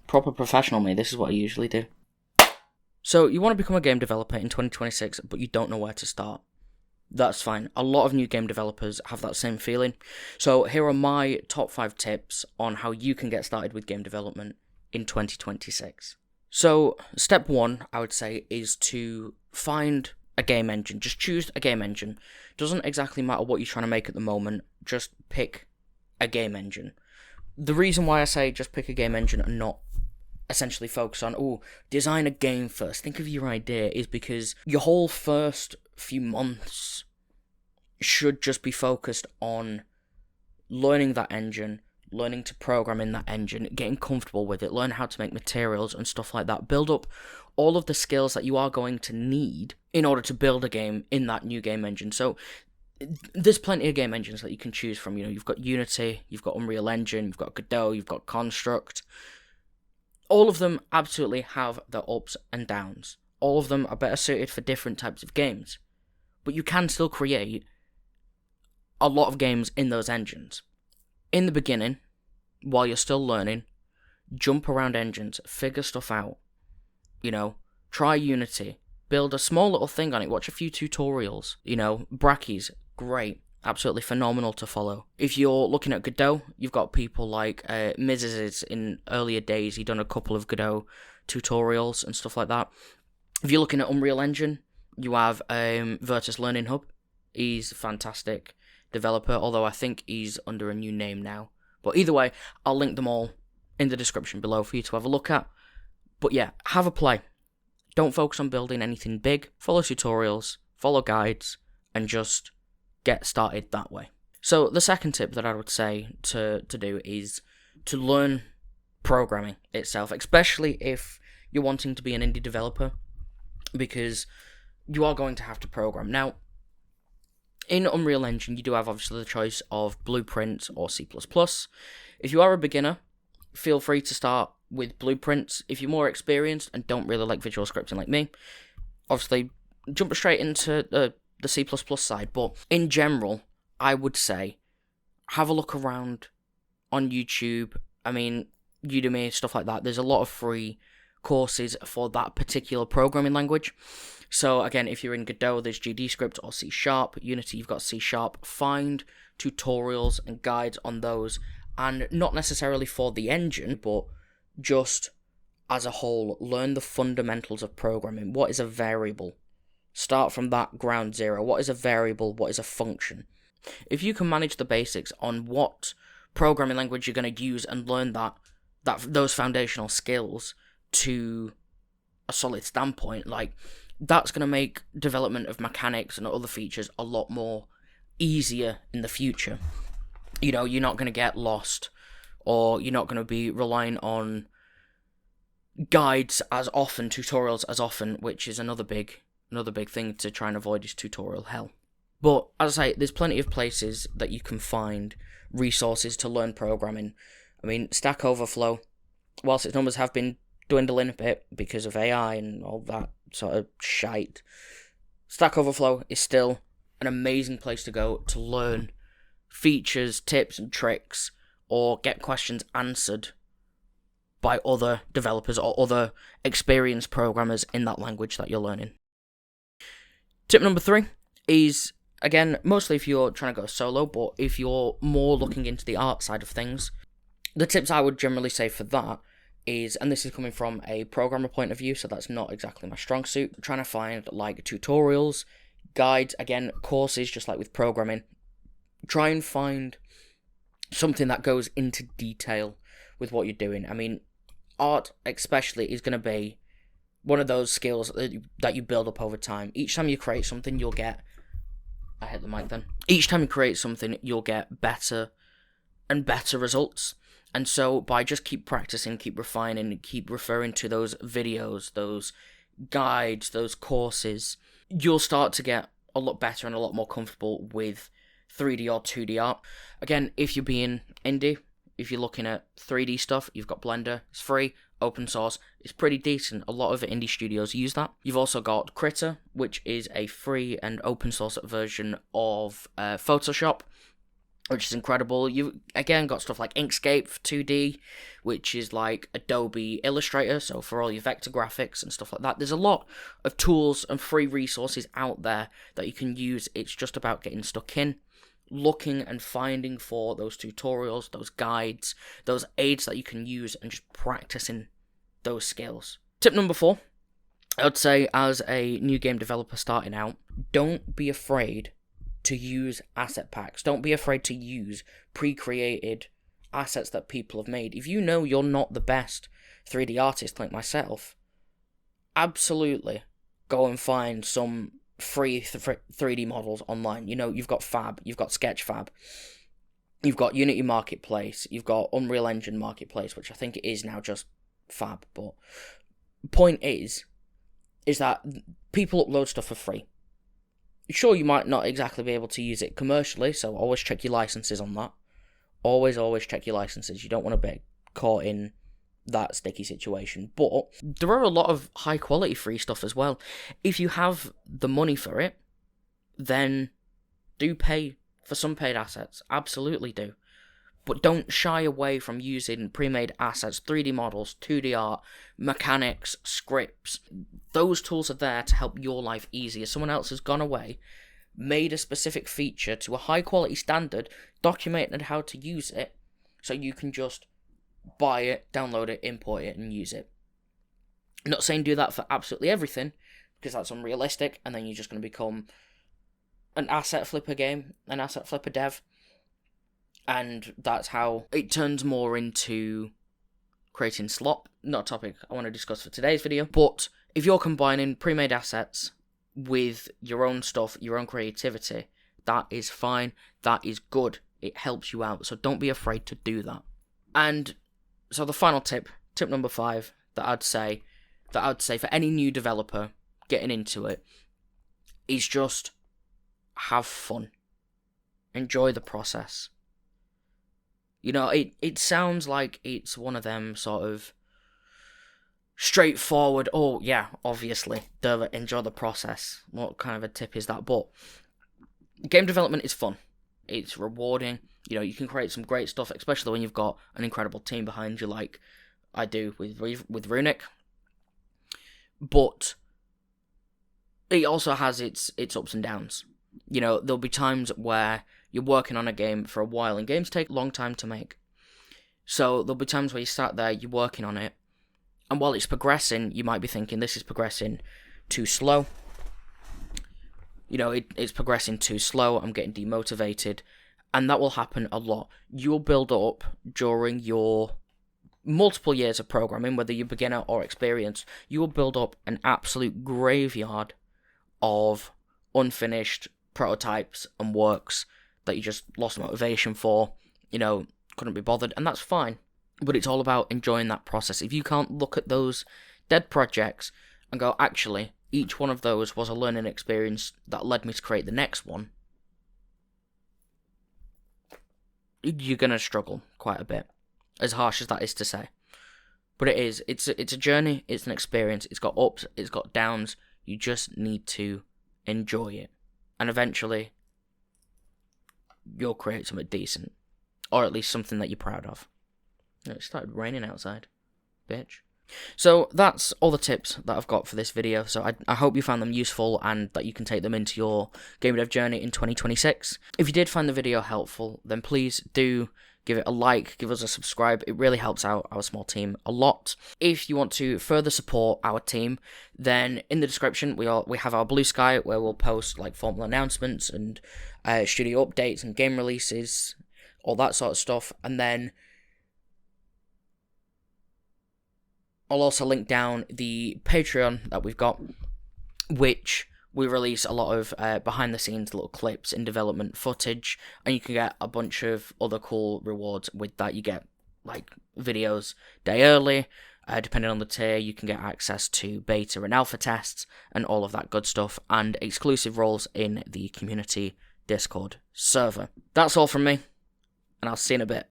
proper professional me, this is what I usually do. So, you want to become a game developer in 2026, but you don't know where to start. That's fine. A lot of new game developers have that same feeling. So, here are my top 5 tips on how you can get started with game development in 2026. So, step 1, I would say, is to find a game engine. Just choose a game engine. Doesn't exactly matter what you're trying to make at the moment, just pick a game engine. The reason why I say just pick a game engine and not essentially focus on, design a game first, think of your idea, is because your whole first few months should just be focused on learning that engine, learning to program in that engine, getting comfortable with it, learn how to make materials and stuff like that. Build up all of the skills that you are going to need in order to build a game in that new game engine. So there's plenty of game engines that you can choose from. You've got Unity, you've got Unreal Engine, you've got Godot, you've got Construct. All of them absolutely have their ups and downs. All of them are better suited for different types of games. But you can still create a lot of games in those engines. In the beginning, while you're still learning, jump around engines, figure stuff out. Try Unity, build a small little thing on it, watch a few tutorials. Brackeys, great. Absolutely phenomenal to follow. If you're looking at Godot, you've got people like Mrs. in earlier days. He'd done a couple of Godot tutorials and stuff like that. If you're looking at Unreal Engine, you have Virtus Learning Hub. He's a fantastic developer, although I think he's under a new name now. But either way, I'll link them all in the description below for you to have a look at. But yeah, have a play. Don't focus on building anything big. Follow tutorials, follow guides, and just get started that way. So the second tip that I would say to do is to learn programming itself, especially if you're wanting to be an indie developer, because you are going to have to program. Now, in Unreal Engine, you do have obviously the choice of Blueprint or C++. If you are a beginner, feel free to start with Blueprints. If you're more experienced and don't really like visual scripting like me, obviously jump straight into the C++ side. But in general, I would say have a look around on YouTube. Udemy, stuff like that. There's a lot of free courses for that particular programming language. So again, if you're in Godot, there's GDScript or C#. Unity, you've got C#. Find tutorials and guides on those, and not necessarily for the engine, but just as a whole, learn the fundamentals of programming. What is a variable? Start from that ground zero. What is a variable? What is a function? If you can manage the basics on what programming language you're going to use and learn those foundational skills to a solid standpoint, that's going to make development of mechanics and other features a lot more easier in the future. You're not going to get lost, or you're not going to be relying on guides as often, tutorials as often, which is another big thing to try and avoid is tutorial hell. But as I say, there's plenty of places that you can find resources to learn programming. Stack Overflow, whilst its numbers have been dwindling a bit because of AI and all that sort of shite, Stack Overflow is still an amazing place to go to learn features, tips and tricks, or get questions answered by other developers or other experienced programmers in that language that you're learning. Tip number 3 is, again, mostly if you're trying to go solo, but if you're more looking into the art side of things, the tips I would generally say for that is, and this is coming from a programmer point of view, so that's not exactly my strong suit, trying to find tutorials, guides, again, courses, just like with programming. Try and find something that goes into detail with what you're doing. Art especially is going to be one of those skills that you build up over time. Each time you create something, you'll get... I hit the mic then. Each time you create something, you'll get better and better results. And so by just keep practicing, keep refining, keep referring to those videos, those guides, those courses, you'll start to get a lot better and a lot more comfortable with 3D or 2D art. Again, if you're being indie, if you're looking at 3D stuff, you've got Blender. It's free, open source. It's pretty decent. A lot of indie studios use that. You've also got Critter, which is a free and open source version of Photoshop. which is incredible. You again got stuff like Inkscape for 2D, which is like Adobe Illustrator, so for all your vector graphics and stuff like that. There's a lot of tools and free resources out there that you can use. It's just about getting stuck in, looking and finding for those tutorials, those guides, those aids that you can use, and just practicing those skills. Tip number 4, I would say, as a new game developer starting out, don't be afraid to use asset packs. Don't be afraid to use pre-created assets that people have made. If you know you're not the best 3D artist like myself, absolutely go and find some free 3D models online. You know, you've got Fab, you've got Sketchfab, you've got Unity Marketplace, you've got Unreal Engine Marketplace, which I think it is now just Fab, but point is that people upload stuff for free. Sure, you might not exactly be able to use it commercially, so always check your licenses on that. Always check your licenses. You don't want to be caught in that sticky situation. But there are a lot of high quality free stuff as well. If you have the money for it, then do pay for some paid assets. Absolutely do. But don't shy away from using pre-made assets, 3D models, 2D art, mechanics, scripts. Those tools are there to help your life easier. Someone else has gone away, made a specific feature to a high quality standard, documented how to use it, so you can just buy it, download it, import it, and use it. I'm not saying do that for absolutely everything, because that's unrealistic, and then you're just going to become an asset flipper dev. And that's how it turns more into creating slop. Not a topic I want to discuss for today's video. But if you're combining pre-made assets with your own stuff, your own creativity, that is fine. That is good. It helps you out. So don't be afraid to do that. And so the final tip number 5, that I'd say for any new developer getting into it, is just have fun. Enjoy the process. You know, it sounds like it's one of them sort of straightforward, oh yeah, obviously, enjoy the process. What kind of a tip is that? But game development is fun. It's rewarding. You know, you can create some great stuff, especially when you've got an incredible team behind you, like I do with Runic. But it also has its ups and downs. You know, there'll be times where you're working on a game for a while, and games take a long time to make. So there'll be times where you start there, you're working on it, and while it's progressing, you might be thinking, this is progressing too slow. You know, it's progressing too slow, I'm getting demotivated, and that will happen a lot. You'll build up during your multiple years of programming, whether you're beginner or experienced, you will build up an absolute graveyard of unfinished prototypes and works that you just lost motivation for, you know, couldn't be bothered, and that's fine. But it's all about enjoying that process. If you can't look at those dead projects and go, actually, each one of those was a learning experience that led me to create the next one, you're going to struggle quite a bit, as harsh as that is to say. But it is. It's a journey, it's an experience, it's got ups, it's got downs. You just need to enjoy it. And eventually, you'll create something decent. Or at least something that you're proud of. It started raining outside. Bitch. So that's all the tips that I've got for this video. So I hope you found them useful and that you can take them into your game dev journey in 2026. If you did find the video helpful, then please do give it a like, give us a subscribe. It really helps out our small team a lot. If you want to further support our team, then in the description we have our Blue Sky, where we'll post like formal announcements and studio updates and game releases, all that sort of stuff. And then I'll also link down the Patreon that we've got, which we release a lot of behind-the-scenes little clips in development footage, and you can get a bunch of other cool rewards with that. You get, like, videos day early. Depending on the tier, you can get access to beta and alpha tests and all of that good stuff, and exclusive roles in the community Discord server. That's all from me, and I'll see you in a bit.